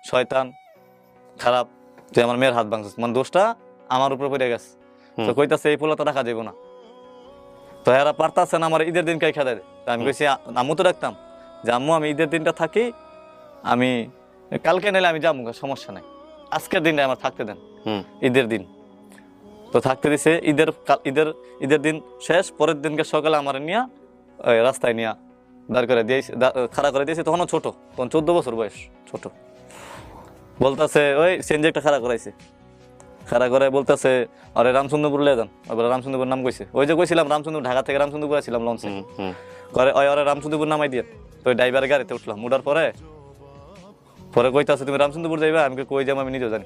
শয়তান খারাপ, তুই আমার মেয়ের হাত ভাঙছিস, মানে দোষটা আমার উপরে পড়ে গেছে। তো কইতাছে এই পোলা তো রাখা যাবো না। তো এরা পারতাছে না আমার ঈদের দিনকে খেদা দেয়। আমি কইছি আম্মু তো রাখতাম যে আম্মু আমি ঈদের দিনটা থাকি, আমি কালকে নিলে আমি যাবো, সমস্যা নাই, আজকের দিনটা আমার থাকতে দেন, ঈদের দিন। তো থাকতে দিছে। ঈদের দিন শেষ, পরের দিনকে সকালে আমার নিয়ে রাস্তায় নিয়ে দাঁড় করে দিয়েছে, খাড়া করে দিয়েছে। তখনও ছোট, তখন 14 বছর বয়স, ছোট। বলতেছে ওই সিএনজি একটা খাড়া করাইছে, খাড়া করে বলতেছে আরে রামচন্দ্রপুর লে যান। রামচন্দ্রপুর নাম কইছে, ওই যে কইছিলাম রামচন্দ্র, ঢাকা থেকে রামচন্দ্রপুর আসছিলাম লঞ্চে করে, ওই ওরা রামচন্দ্রপুর নামাই দিয়ে। তো ড্রাইভারের গাড়িতে উঠলাম, উঠার পরে কইতাছে তুমি রামচন্দ্রপুর যাইবা। আমি কই যাবো আমি নিজেও জানি।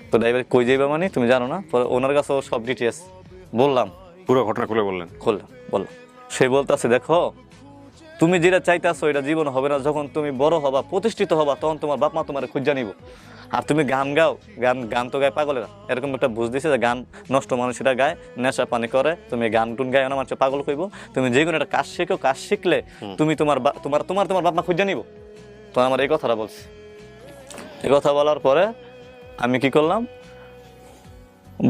তো ড্রাইভার কই যাইবা মানে তুমি জানো না? পরে ওনার কাছে সব ডিটেলস বললাম, পুরো ঘটনা খুলে বললেন? বললাম। সে বলতেছে দেখো তুমি যেটা চাইতেছো এটা জীবন হবে না, যখন তুমি বড় হবা, প্রতিষ্ঠিত হবা, তখন তোমার বাপ মা তোমার খুঁজা নিব। আর তুমি গান গাও, গান তো গায়ে পাগলেরা, এরকম একটা বুঝ দিছে যে গান নষ্ট মানুষেরা গায়, নেশা পানি করে, তুমি গান টুন গায় না, মানুষ পাগল কইব। তুমি যে কোনো একটা কাজ শিখো, কাজ শিখলে তুমি তোমার বাপ মা খুঁজা নিব। তো আমার এই কথাটা বলছে। এই কথা বলার পরে আমি কি করলাম,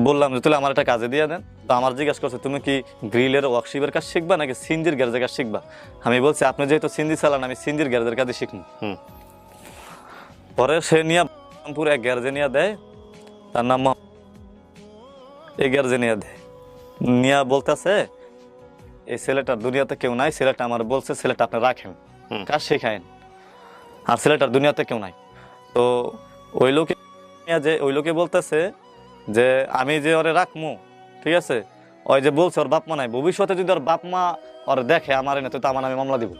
বললাম যে তাহলে আমার একটা কাজে দিয়ে দেন। তো আমার জিজ্ঞাসা করছে তুমি কি গ্রিলের ওয়ার্কশিপের কাজ শিখবা নাকি সিনজির গ্যারেজের কাজ শিখবা? আমি বলছি আপনি যেহেতু সিনজি চালান, আমি সিনজির গ্যারেজের কাজে শিখবো। পরে সে নিয়ে পুরো এক গ্যারেজে নিয়ে দেয়, তার নাম এই গ্যারেজে নিয়ে দেয়, নিয়ে বলতেছে এই ছেলেটার দুনিয়াতে কেউ নাই, ছেলেটা আমার বলছে ছেলেটা আপনি রাখেন, কাজ শেখায়েন, আর ছেলেটার দুনিয়াতে কেউ নাই। তো ওই লোকে বলতেছে যে আমি যে ওরে রাখমু, ঠিক আছে, ওই যে বলছে ওর বাপ মা নাই, ভবিষ্যতে যদি ওর বাপ মা ওর দেখে আমার এনে, তো আমার আমি মামলা দিব।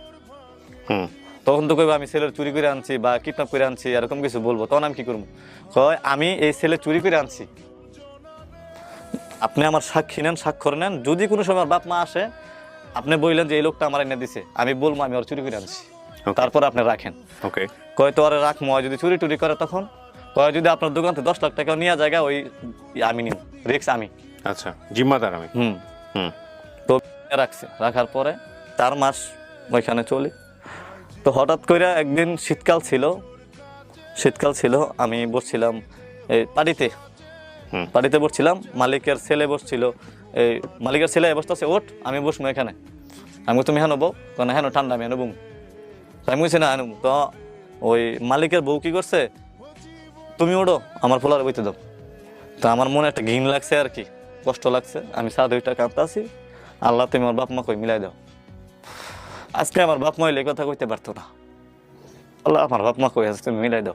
তখন তো কইবা আমি ছেলের চুরি করে আনছি বা কিডন্যাপ করে আনছি, এরকম কিছু বলবো। তখন আমি কি করবো? কয় আমি এই ছেলে চুরি করে আনছি, আপনি আমার সাক্ষী নেন, স্বাক্ষর নেন, যদি কোনো সময় বাপ মা আসে আপনি বললেন যে এই লোকটা আমার এনে দিছে, আমি বলবো আমি ওর চুরি করে আনছি, তারপর আপনি রাখেন। কয় তো ওরে রাখবো, যদি চুরি টুরি করে তখন কয় যদি আপনার দোকান থেকে 10 লাখ টাকা নিয়ে জায়গা, ওই আমি নিব, রিক্স আমি, আচ্ছা জিম্মাদার আমি। তো রাখছে, রাখার পরে 4 মাস ওইখানে চলি। তো হঠাৎ করে একদিন শীতকাল ছিল, আমি বসছিলাম এই পাড়িতে বসছিলাম, মালিকের ছেলে বসছিল, এই মালিকের ছেলে বসতেছে ওঠ আমি বসবো এখানে। আমি তুমি হ্যাঁ নেবো, কারণ হ্যাঁ ঠান্ডা আমি নেবো, আমি বলছি না হ্যাঁ। তো ওই মালিকের বউ কি করছে, তুমি ওঠো আমার পোলার বইতে দাও। তো আমার মনে একটা ঘিন লাগছে আর কি, কষ্ট লাগছে, আমি সারা 2টা কাঁদতে আছি, আল্লাহ তুমি আমার বাপ মা কই মিলাই দাও। আজকে আমার বাপ মা এই কথা কইতে পারতো না, আল্লাহ আমার বাপ মা কই আছে তুমি মিলাই দাও।